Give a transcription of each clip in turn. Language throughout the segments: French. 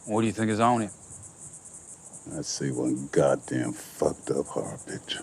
What do you think is on it? I see one goddamn fucked up horror picture.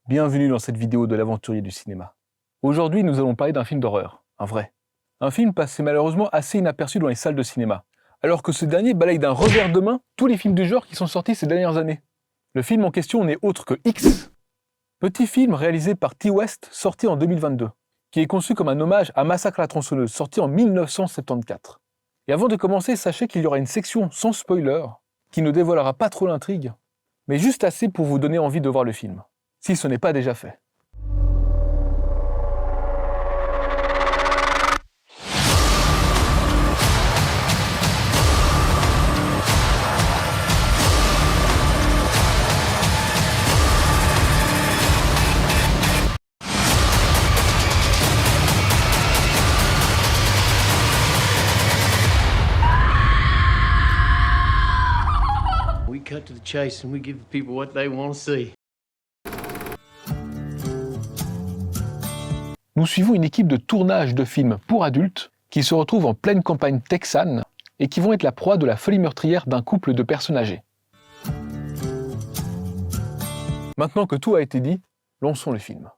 Bienvenue dans cette vidéo de l'aventurier du cinéma. Aujourd'hui, nous allons parler d'un film d'horreur, un vrai. Un film passé malheureusement assez inaperçu dans les salles de cinéma, alors que ce dernier balaye d'un revers de main tous les films du genre qui sont sortis ces dernières années. Le film en question n'est autre que X, petit film réalisé par Ti West, sorti en 2022, qui est conçu comme un hommage à Massacre à la tronçonneuse, sorti en 1974. Et avant de commencer, sachez qu'il y aura une section sans spoiler, qui ne dévoilera pas trop l'intrigue, mais juste assez pour vous donner envie de voir le film, si ce n'est pas déjà fait. We cut to the chase and we give the people what they want to see. Nous suivons une équipe de tournage de films pour adultes qui se retrouve en pleine campagne texane et qui vont être la proie de la folie meurtrière d'un couple de personnes âgées. Maintenant que tout a été dit, lançons le film.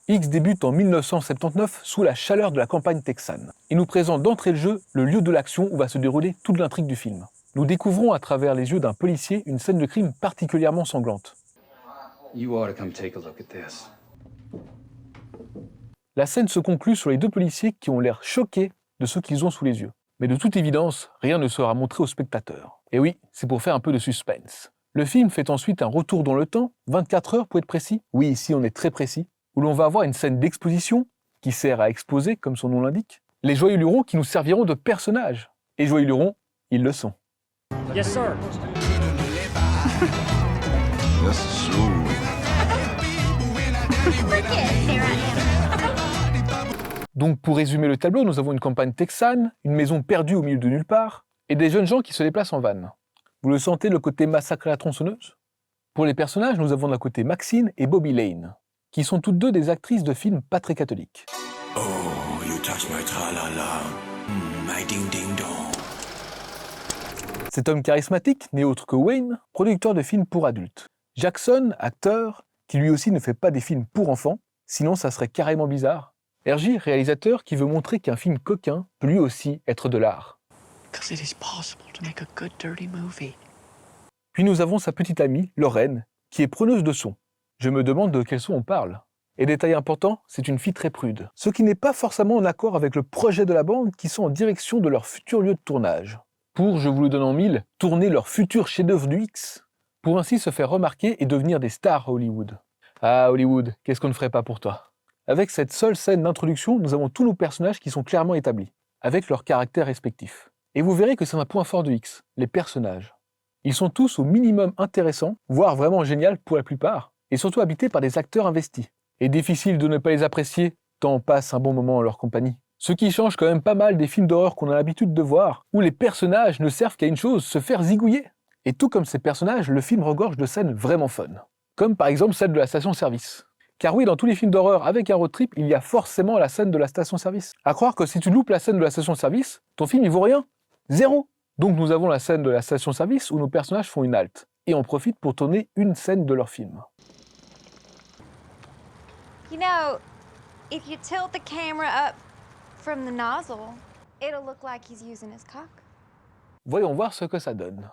X débute en 1979 sous la chaleur de la campagne texane et nous présente d'entrée de jeu le lieu de l'action où va se dérouler toute l'intrigue du film. Nous découvrons à travers les yeux d'un policier une scène de crime particulièrement sanglante. You ought to come take a look at this. La scène se conclut sur les deux policiers qui ont l'air choqués de ce qu'ils ont sous les yeux. Mais de toute évidence, rien ne sera montré au spectateur. Et oui, c'est pour faire un peu de suspense. Le film fait ensuite un retour dans le temps, 24 heures pour être précis. Oui, ici on est très précis. Où l'on va avoir une scène d'exposition qui sert à exposer, comme son nom l'indique, les joyeux lurons qui nous serviront de personnages. Et joyeux lurons, ils le sont. Yes, sir. That's smooth. Donc pour résumer le tableau, nous avons une campagne texane, une maison perdue au milieu de nulle part, et des jeunes gens qui se déplacent en van. Vous le sentez, le côté Massacre à la tronçonneuse? Pour les personnages, nous avons d'un côté Maxine et Bobby Lane, qui sont toutes deux des actrices de films pas très catholiques. Oh, you touch my tra-la-la, my ding-ding-dong. Cet homme charismatique n'est autre que Wayne, producteur de films pour adultes. Jackson, acteur, qui lui aussi ne fait pas des films pour enfants, sinon ça serait carrément bizarre. RJ, réalisateur qui veut montrer qu'un film coquin peut lui aussi être de l'art. Puis nous avons sa petite amie, Lorraine, qui est preneuse de son. Je me demande de quel son on parle. Et détail important, c'est une fille très prude. Ce qui n'est pas forcément en accord avec le projet de la bande qui sont en direction de leur futur lieu de tournage. Pour, je vous le donne en mille, tourner leur futur chef-d'œuvre du X. Pour ainsi se faire remarquer et devenir des stars à Hollywood. Ah Hollywood, qu'est-ce qu'on ne ferait pas pour toi? Avec cette seule scène d'introduction, nous avons tous nos personnages qui sont clairement établis, avec leurs caractères respectifs. Et vous verrez que c'est un point fort de X, les personnages. Ils sont tous au minimum intéressants, voire vraiment géniaux pour la plupart, et surtout habités par des acteurs investis. Et difficile de ne pas les apprécier, tant on passe un bon moment en leur compagnie. Ce qui change quand même pas mal des films d'horreur qu'on a l'habitude de voir, où les personnages ne servent qu'à une chose, se faire zigouiller. Et tout comme ces personnages, le film regorge de scènes vraiment fun. Comme par exemple celle de la station-service. Car oui, dans tous les films d'horreur avec un road trip, il y a forcément la scène de la station-service. À croire que si tu loupes la scène de la station-service, ton film il vaut rien. Zéro. Donc nous avons la scène de la station-service où nos personnages font une halte. Et en profitent pour tourner une scène de leur film. You know, if you tilt the camera up from the nozzle, it'll look like he's using his cock. Voyons voir ce que ça donne.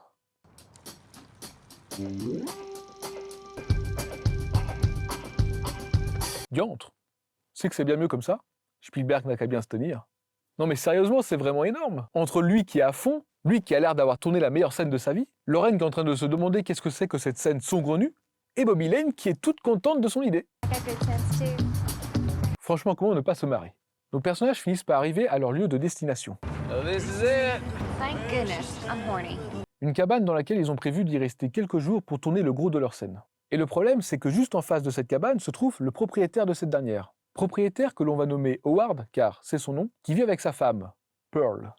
Diantre, c'est que c'est bien mieux comme ça. Spielberg n'a qu'à bien se tenir. Non mais sérieusement, c'est vraiment énorme. Entre lui qui est à fond, lui qui a l'air d'avoir tourné la meilleure scène de sa vie, Lorraine qui est en train de se demander qu'est-ce que c'est que cette scène saugrenue, et Bobby Lane qui est toute contente de son idée. I got good sense too. Franchement, comment ne pas se marrer? Nos personnages finissent par arriver à leur lieu de destination. Thank goodness, I'm horny. Une cabane dans laquelle ils ont prévu d'y rester quelques jours pour tourner le gros de leur scène. Et le problème, c'est que juste en face de cette cabane se trouve le propriétaire de cette dernière. Propriétaire que l'on va nommer Howard, car c'est son nom, qui vit avec sa femme. Pearl.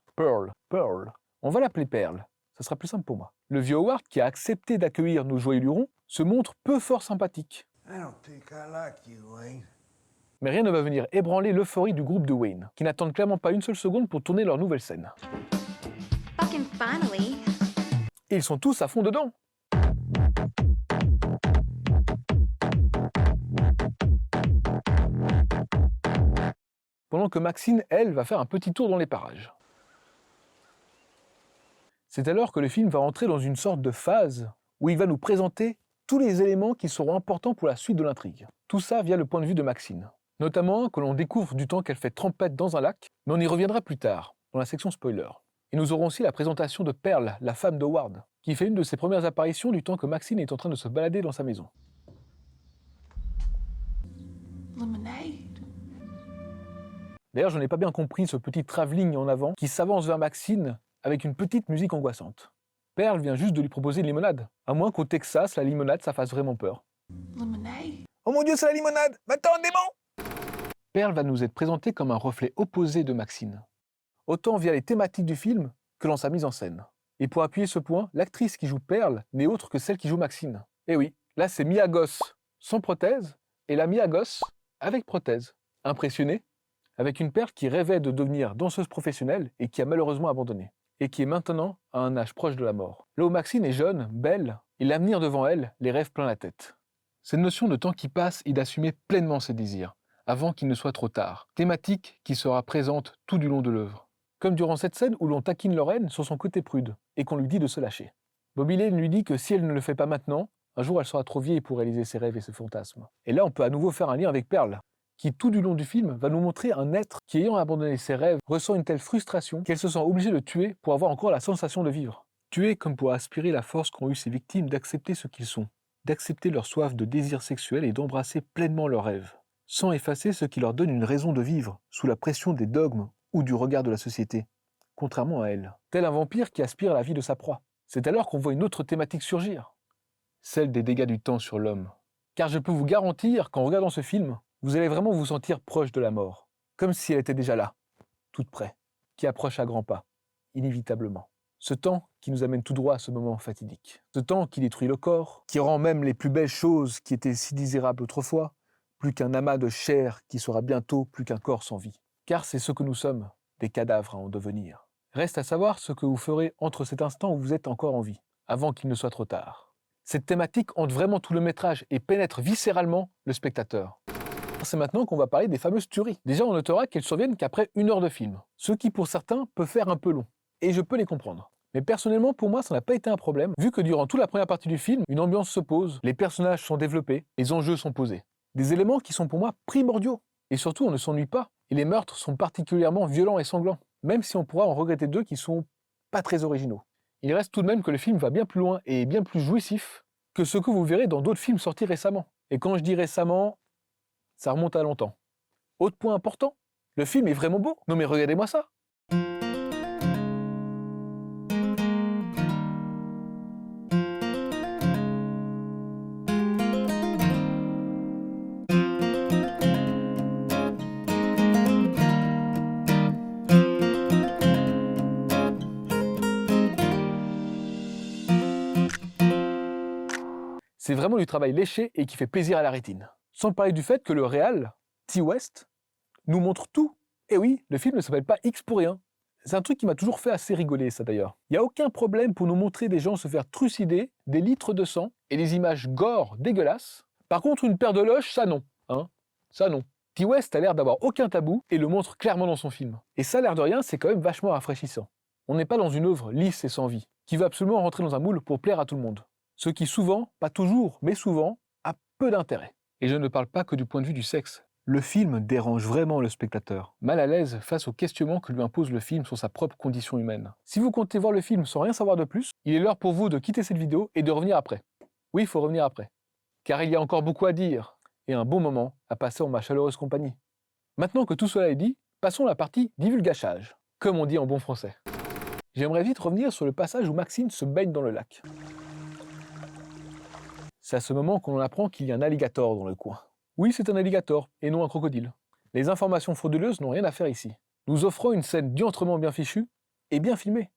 On va l'appeler Perle, ça sera plus simple pour moi. Le vieux Howard, qui a accepté d'accueillir nos joyeux lurons, se montre peu fort sympathique. I don't think I like you, Wayne. Mais rien ne va venir ébranler l'euphorie du groupe de Wayne, qui n'attendent clairement pas une seule seconde pour tourner leur nouvelle scène. Fucking finally. Et ils sont tous à fond dedans. Pendant que Maxine, elle, va faire un petit tour dans les parages. C'est alors que le film va entrer dans une sorte de phase où il va nous présenter tous les éléments qui seront importants pour la suite de l'intrigue. Tout ça via le point de vue de Maxine. Notamment que l'on découvre du temps qu'elle fait trempette dans un lac, mais on y reviendra plus tard, dans la section spoiler. Et nous aurons aussi la présentation de Pearl, la femme de Howard, qui fait une de ses premières apparitions du temps que Maxine est en train de se balader dans sa maison. Lemonade. D'ailleurs, je n'ai pas bien compris ce petit travelling en avant qui s'avance vers Maxine avec une petite musique angoissante. Pearl vient juste de lui proposer une limonade, à moins qu'au Texas, la limonade, ça fasse vraiment peur. Lemonade. Oh mon Dieu, c'est la limonade! Va-t'en, démon! Pearl va nous être présentée comme un reflet opposé de Maxine, autant via les thématiques du film que dans sa mise en scène. Et pour appuyer ce point, l'actrice qui joue Pearl n'est autre que celle qui joue Maxine. Et oui, là c'est Mia Goth sans prothèse, et la Mia Goth avec prothèse. Impressionnée, avec une Pearl qui rêvait de devenir danseuse professionnelle et qui a malheureusement abandonné, et qui est maintenant à un âge proche de la mort. Là où Maxine est jeune, belle, et l'avenir devant elle, les rêves plein la tête. Cette notion de temps qui passe et d'assumer pleinement ses désirs, avant qu'il ne soit trop tard, thématique qui sera présente tout du long de l'œuvre. Comme durant cette scène où l'on taquine Lorraine sur son côté prude, et qu'on lui dit de se lâcher. Bobby Lane lui dit que si elle ne le fait pas maintenant, un jour elle sera trop vieille pour réaliser ses rêves et ses fantasmes. Et là on peut à nouveau faire un lien avec Pearl, qui tout du long du film va nous montrer un être qui, ayant abandonné ses rêves, ressent une telle frustration qu'elle se sent obligée de tuer pour avoir encore la sensation de vivre. Tuer comme pour aspirer la force qu'ont eu ses victimes d'accepter ce qu'ils sont, d'accepter leur soif de désir sexuel et d'embrasser pleinement leurs rêves, sans effacer ce qui leur donne une raison de vivre, sous la pression des dogmes ou du regard de la société, contrairement à elle. Tel un vampire qui aspire à la vie de sa proie. C'est alors qu'on voit une autre thématique surgir, celle des dégâts du temps sur l'homme. Car je peux vous garantir qu'en regardant ce film, vous allez vraiment vous sentir proche de la mort, comme si elle était déjà là, toute près, qui approche à grands pas, inévitablement. Ce temps qui nous amène tout droit à ce moment fatidique. Ce temps qui détruit le corps, qui rend même les plus belles choses qui étaient si désirables autrefois, plus qu'un amas de chair qui sera bientôt plus qu'un corps sans vie. Car c'est ce que nous sommes, des cadavres à en devenir. Reste à savoir ce que vous ferez entre cet instant où vous êtes encore en vie, avant qu'il ne soit trop tard. Cette thématique hante vraiment tout le métrage et pénètre viscéralement le spectateur. C'est maintenant qu'on va parler des fameuses tueries. Déjà, on notera qu'elles surviennent qu'après 1 heure de film, ce qui pour certains peut faire un peu long. Et je peux les comprendre. Mais personnellement, pour moi, ça n'a pas été un problème, vu que durant toute la première partie du film, une ambiance se pose, les personnages sont développés, les enjeux sont posés. Des éléments qui sont pour moi primordiaux. Et surtout, on ne s'ennuie pas. Et les meurtres sont particulièrement violents et sanglants, même si on pourra en regretter 2 qui sont pas très originaux. Il reste tout de même que le film va bien plus loin et est bien plus jouissif que ce que vous verrez dans d'autres films sortis récemment. Et quand je dis récemment, ça remonte à longtemps. Autre point important, le film est vraiment beau. Non mais regardez-moi ça. C'est vraiment du travail léché et qui fait plaisir à la rétine. Sans parler du fait que le réal, T. West, nous montre tout. Et oui, le film ne s'appelle pas X pour rien. C'est un truc qui m'a toujours fait assez rigoler, ça d'ailleurs. Il n'y a aucun problème pour nous montrer des gens se faire trucider, des litres de sang et des images gore dégueulasses. Par contre, une paire de loches, ça non. Hein, ça non. T. West a l'air d'avoir aucun tabou et le montre clairement dans son film. Et ça, l'air de rien, c'est quand même vachement rafraîchissant. On n'est pas dans une œuvre lisse et sans vie, qui veut absolument rentrer dans un moule pour plaire à tout le monde. Ce qui souvent, pas toujours, mais souvent, a peu d'intérêt. Et je ne parle pas que du point de vue du sexe. Le film dérange vraiment le spectateur, mal à l'aise face aux questionnements que lui impose le film sur sa propre condition humaine. Si vous comptez voir le film sans rien savoir de plus, il est l'heure pour vous de quitter cette vidéo et de revenir après. Oui, il faut revenir après. Car il y a encore beaucoup à dire, et un bon moment à passer en ma chaleureuse compagnie. Maintenant que tout cela est dit, passons à la partie divulgachage, comme on dit en bon français. J'aimerais vite revenir sur le passage où Maxine se baigne dans le lac. C'est à ce moment qu'on apprend qu'il y a un alligator dans le coin. Oui, c'est un alligator, et non un crocodile. Les informations frauduleuses n'ont rien à faire ici. Nous offrons une scène diantrement bien fichue et bien filmée.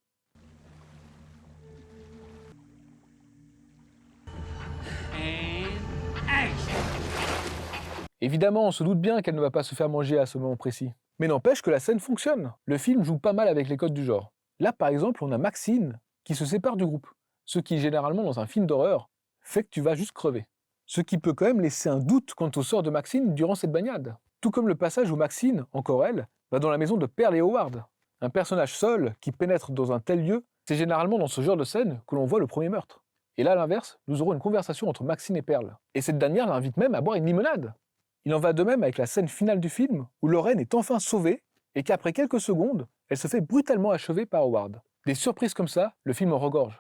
Évidemment, on se doute bien qu'elle ne va pas se faire manger à ce moment précis. Mais n'empêche que la scène fonctionne. Le film joue pas mal avec les codes du genre. Là, par exemple, on a Maxine qui se sépare du groupe. Ce qui, généralement, dans un film d'horreur, fait que tu vas juste crever. Ce qui peut quand même laisser un doute quant au sort de Maxine durant cette baignade. Tout comme le passage où Maxine, encore elle, va dans la maison de Pearl et Howard. Un personnage seul qui pénètre dans un tel lieu, c'est généralement dans ce genre de scène que l'on voit le premier meurtre. Et là, à l'inverse, nous aurons une conversation entre Maxine et Pearl. Et cette dernière l'invite même à boire une limonade. Il en va de même avec la scène finale du film, où Lorraine est enfin sauvée, et qu'après quelques secondes, elle se fait brutalement achever par Howard. Des surprises comme ça, le film en regorge.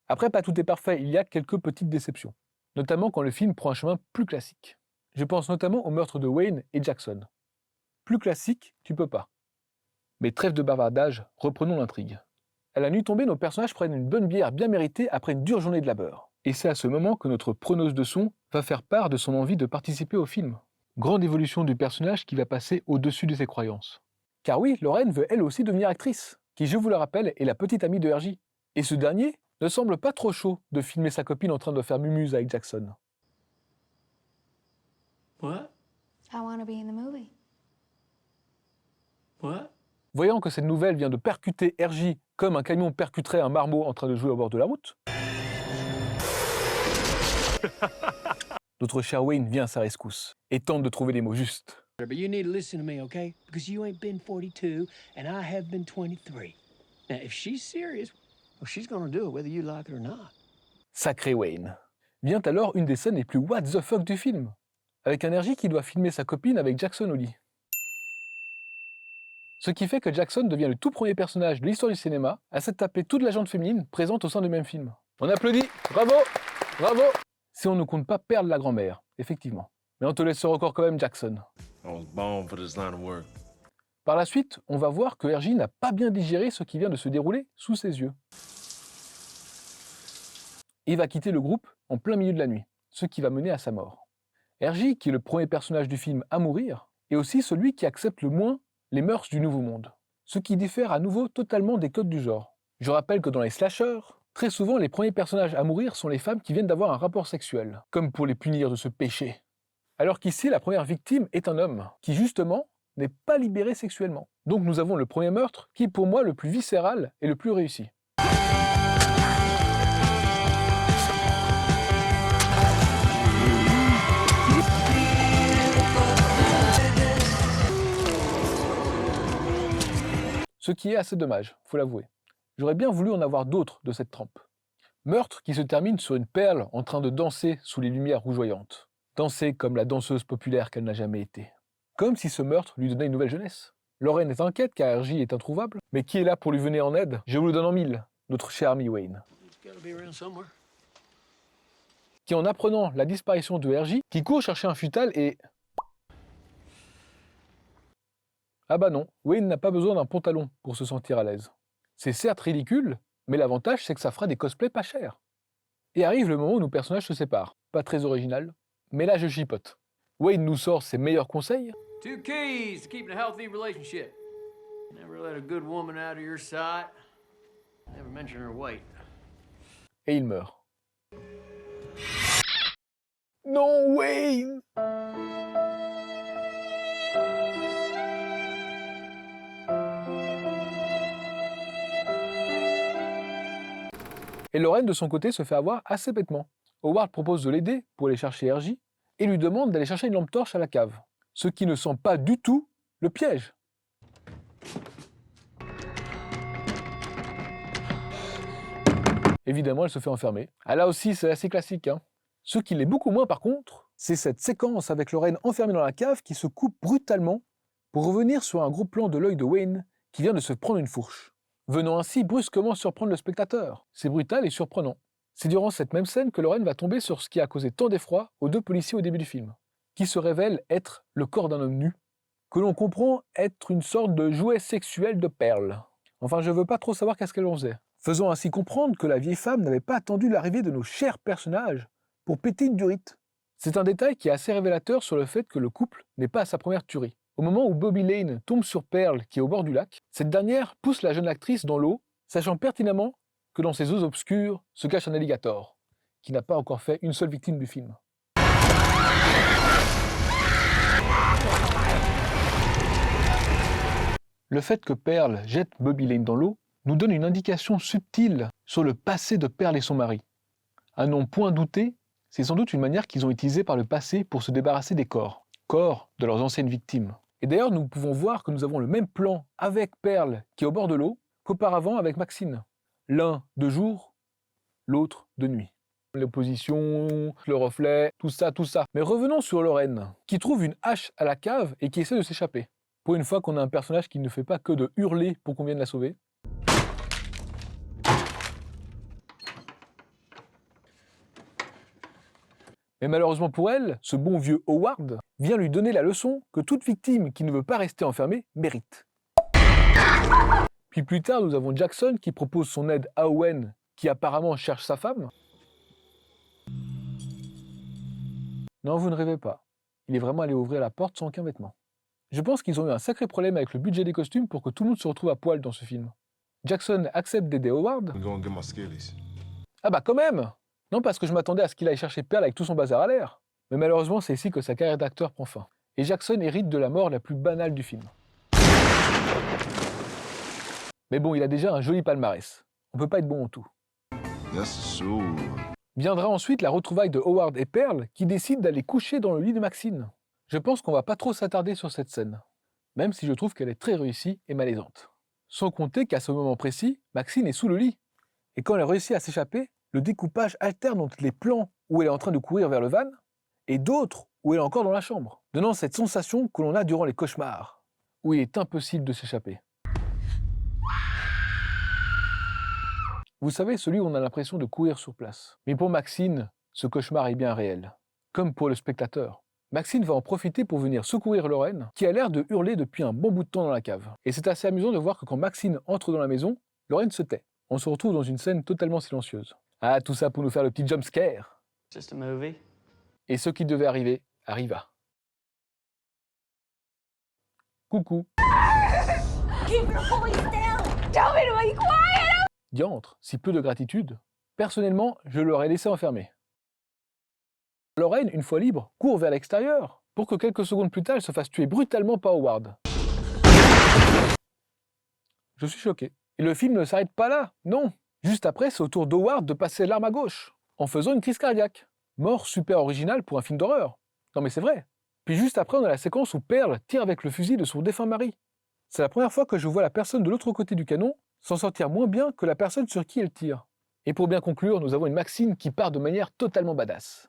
Après, pas tout est parfait, il y a quelques petites déceptions. Notamment quand le film prend un chemin plus classique. Je pense notamment au meurtre de Wayne et Jackson. Plus classique, tu peux pas. Mais trêve de bavardage, reprenons l'intrigue. À la nuit tombée, nos personnages prennent une bonne bière bien méritée après une dure journée de labeur. Et c'est à ce moment que notre preneuse de son va faire part de son envie de participer au film. Grande évolution du personnage qui va passer au-dessus de ses croyances. Car oui, Lorraine veut elle aussi devenir actrice, qui, je vous le rappelle, est la petite amie de RJ. Et ce dernier ne semble pas trop chaud de filmer sa copine en train de faire mumuse avec Jackson. What? I want to be in the movie. What? Voyant que cette nouvelle vient de percuter RJ comme un camion percuterait un marmot en train de jouer au bord de la route, notre cher Wayne vient à sa rescousse et tente de trouver les mots justes. But you need to listen to me, okay? Because you ain't been 42 and I have been 23. Now, if she's serious, well, she's gonna do it whether you like it or not. Sacré Wayne. Vient alors une des scènes les plus what the fuck du film, avec un RJ qui doit filmer sa copine avec Jackson au lit. Ce qui fait que Jackson devient le tout premier personnage de l'histoire du cinéma à s'être tapé toute la gente féminine présente au sein du même film. On applaudit, bravo, bravo. Si on ne compte pas perdre la grand-mère, effectivement. Mais on te laisse ce record quand même, Jackson. I was born for this line of work. Par la suite, on va voir que RJ n'a pas bien digéré ce qui vient de se dérouler sous ses yeux. Il va quitter le groupe en plein milieu de la nuit, ce qui va mener à sa mort. RJ, qui est le premier personnage du film à mourir, est aussi celui qui accepte le moins les mœurs du Nouveau Monde, ce qui diffère à nouveau totalement des codes du genre. Je rappelle que dans les slashers, très souvent les premiers personnages à mourir sont les femmes qui viennent d'avoir un rapport sexuel, comme pour les punir de ce péché. Alors qu'ici, la première victime est un homme, qui justement n'est pas libéré sexuellement. Donc nous avons le premier meurtre, qui est pour moi le plus viscéral et le plus réussi. Ce qui est assez dommage, faut l'avouer. J'aurais bien voulu en avoir d'autres de cette trempe. Meurtre qui se termine sur une perle en train de danser sous les lumières rougeoyantes. Danser comme la danseuse populaire qu'elle n'a jamais été. Comme si ce meurtre lui donnait une nouvelle jeunesse. Lorraine est inquiète car RJ est introuvable, mais qui est là pour lui venir en aide? Je vous le donne en mille, notre cher ami Wayne. It's gotta be around somewhere. Qui en apprenant la disparition de RJ, qui court chercher un futal et... Ah bah non, Wayne n'a pas besoin d'un pantalon pour se sentir à l'aise. C'est certes ridicule, mais l'avantage c'est que ça fera des cosplays pas chers. Et arrive le moment où nos personnages se séparent. Pas très original, mais là je chipote. Wayne nous sort ses meilleurs conseils. 2 keys to keeping a healthy relationship. Never let a good woman out of your sight. Never mention her weight. Et il meurt. Non, Wayne! Et Lorraine, de son côté, se fait avoir assez bêtement. Howard propose de l'aider pour aller chercher RJ et lui demande d'aller chercher une lampe torche à la cave. Ce qui ne sent pas du tout le piège. Évidemment, elle se fait enfermer. Ah, là aussi, c'est assez classique, hein. Ce qui l'est beaucoup moins, par contre, c'est cette séquence avec Lorraine enfermée dans la cave qui se coupe brutalement pour revenir sur un gros plan de l'œil de Wayne qui vient de se prendre une fourche, venant ainsi brusquement surprendre le spectateur. C'est brutal et surprenant. C'est durant cette même scène que Lorraine va tomber sur ce qui a causé tant d'effroi aux deux policiers au début du film, qui se révèle être le corps d'un homme nu, que l'on comprend être une sorte de jouet sexuel de Pearl. Enfin, je veux pas trop savoir qu'est-ce qu'elle en faisait. Faisant ainsi comprendre que la vieille femme n'avait pas attendu l'arrivée de nos chers personnages pour péter une durite. C'est un détail qui est assez révélateur sur le fait que le couple n'est pas à sa première tuerie. Au moment où Bobby Lane tombe sur Pearl qui est au bord du lac, cette dernière pousse la jeune actrice dans l'eau, sachant pertinemment que dans ces eaux obscures se cache un alligator, qui n'a pas encore fait une seule victime du film. Le fait que Pearl jette Bobby Lane dans l'eau nous donne une indication subtile sur le passé de Pearl et son mari. À n'en point douter, c'est sans doute une manière qu'ils ont utilisée par le passé pour se débarrasser des corps de leurs anciennes victimes. Et d'ailleurs, nous pouvons voir que nous avons le même plan avec Pearl qui est au bord de l'eau qu'auparavant avec Maxine. L'un de jour, l'autre de nuit. L'opposition, le reflet, tout ça. Mais revenons sur Lorraine, qui trouve une hache à la cave et qui essaie de s'échapper. Pour une fois qu'on a un personnage qui ne fait pas que de hurler pour qu'on vienne la sauver. Mais malheureusement pour elle, ce bon vieux Howard vient lui donner la leçon que toute victime qui ne veut pas rester enfermée mérite. Puis plus tard, nous avons Jackson qui propose son aide à Owen, qui apparemment cherche sa femme. Non, vous ne rêvez pas. Il est vraiment allé ouvrir la porte sans aucun vêtement. Je pense qu'ils ont eu un sacré problème avec le budget des costumes pour que tout le monde se retrouve à poil dans ce film. Jackson accepte d'aider Howard. Ah bah quand même! Non, parce que je m'attendais à ce qu'il aille chercher Pearl avec tout son bazar à l'air. Mais malheureusement, c'est ici que sa carrière d'acteur prend fin. Et Jackson hérite de la mort la plus banale du film. Mais bon, il a déjà un joli palmarès. On peut pas être bon en tout. Viendra ensuite la retrouvaille de Howard et Pearl qui décident d'aller coucher dans le lit de Maxine. Je pense qu'on va pas trop s'attarder sur cette scène, même si je trouve qu'elle est très réussie et malaisante. Sans compter qu'à ce moment précis, Maxine est sous le lit. Et quand elle réussit à s'échapper, le découpage alterne entre les plans où elle est en train de courir vers le van et d'autres où elle est encore dans la chambre, donnant cette sensation que l'on a durant les cauchemars, où il est impossible de s'échapper. Vous savez, celui où on a l'impression de courir sur place. Mais pour Maxine, ce cauchemar est bien réel. Comme pour le spectateur. Maxine va en profiter pour venir secourir Lorraine, qui a l'air de hurler depuis un bon bout de temps dans la cave. Et c'est assez amusant de voir que quand Maxine entre dans la maison, Lorraine se tait. On se retrouve dans une scène totalement silencieuse. Ah, tout ça pour nous faire le petit jump scare. Just a movie. Et ce qui devait arriver, arriva. Coucou. Diantre, si peu de gratitude. Personnellement, je l'aurais laissé enfermer. Lorraine, une fois libre, court vers l'extérieur pour que quelques secondes plus tard, elle se fasse tuer brutalement par Howard. Je suis choqué. Et le film ne s'arrête pas là, non. Juste après, c'est au tour d'Howard de passer l'arme à gauche, en faisant une crise cardiaque. Mort super originale pour un film d'horreur. Non mais c'est vrai. Puis juste après, on a la séquence où Pearl tire avec le fusil de son défunt mari. C'est la première fois que je vois la personne de l'autre côté du canon s'en sortir moins bien que la personne sur qui elle tire. Et pour bien conclure, nous avons une Maxine qui part de manière totalement badass.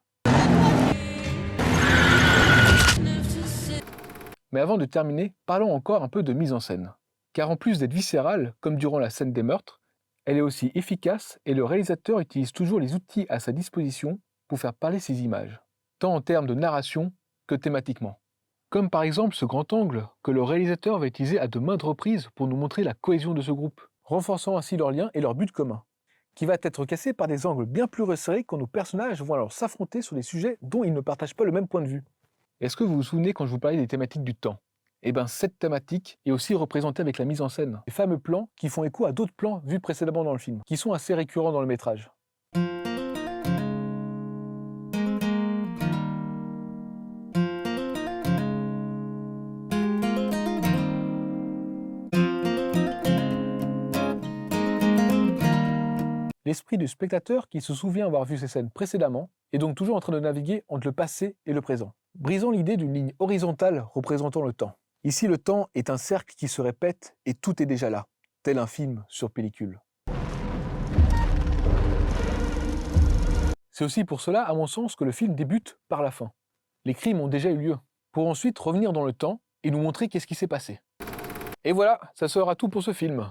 Mais avant de terminer, parlons encore un peu de mise en scène. Car en plus d'être viscérale, comme durant la scène des meurtres, elle est aussi efficace et le réalisateur utilise toujours les outils à sa disposition pour faire parler ses images, tant en termes de narration que thématiquement. Comme par exemple ce grand angle que le réalisateur va utiliser à de maintes reprises pour nous montrer la cohésion de ce groupe, renforçant ainsi leur lien et leur but commun, qui va être cassé par des angles bien plus resserrés quand nos personnages vont alors s'affronter sur des sujets dont ils ne partagent pas le même point de vue. Est-ce que vous vous souvenez quand je vous parlais des thématiques du temps ? Eh bien, cette thématique est aussi représentée avec la mise en scène. Les fameux plans qui font écho à d'autres plans vus précédemment dans le film, qui sont assez récurrents dans le métrage. l'esprit du spectateur qui se souvient avoir vu ces scènes précédemment est donc toujours en train de naviguer entre le passé et le présent, brisant l'idée d'une ligne horizontale représentant le temps. Ici, le temps est un cercle qui se répète et tout est déjà là, tel un film sur pellicule. C'est aussi pour cela, à mon sens, que le film débute par la fin. Les crimes ont déjà eu lieu, pour ensuite revenir dans le temps et nous montrer qu'est-ce qui s'est passé. Et voilà, ça sera tout pour ce film.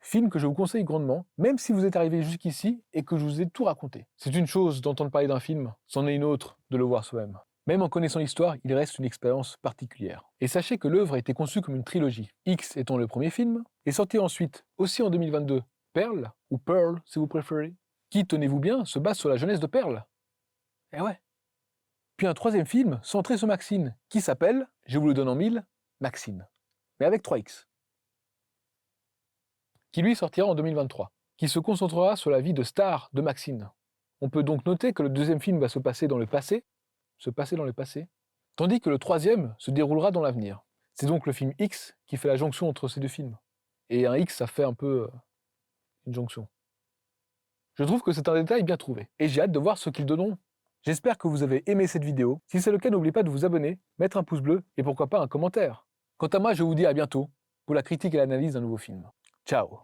Film que je vous conseille grandement, même si vous êtes arrivé jusqu'ici et que je vous ai tout raconté. C'est une chose d'entendre parler d'un film, c'en est une autre de le voir soi-même. Même en connaissant l'histoire, il reste une expérience particulière. Et sachez que l'œuvre a été conçue comme une trilogie. X étant le premier film, est sorti ensuite, aussi en 2022, Pearl, ou Pearl si vous préférez, qui, tenez-vous bien, se base sur la jeunesse de Pearl. Eh ouais. Puis un troisième film centré sur Maxine, qui s'appelle, je vous le donne en mille, Maxine. Mais avec 3X. Qui lui sortira en 2023, qui se concentrera sur la vie de star de Maxine. On peut donc noter que le deuxième film va se passer dans le passé, tandis que le troisième se déroulera dans l'avenir. C'est donc le film X qui fait la jonction entre ces deux films. Et un X, ça fait un peu une jonction. Je trouve que c'est un détail bien trouvé, et j'ai hâte de voir ce qu'ils donneront. J'espère que vous avez aimé cette vidéo. Si c'est le cas, n'oubliez pas de vous abonner, mettre un pouce bleu, et pourquoi pas un commentaire. Quant à moi, je vous dis à bientôt pour la critique et l'analyse d'un nouveau film. Ciao.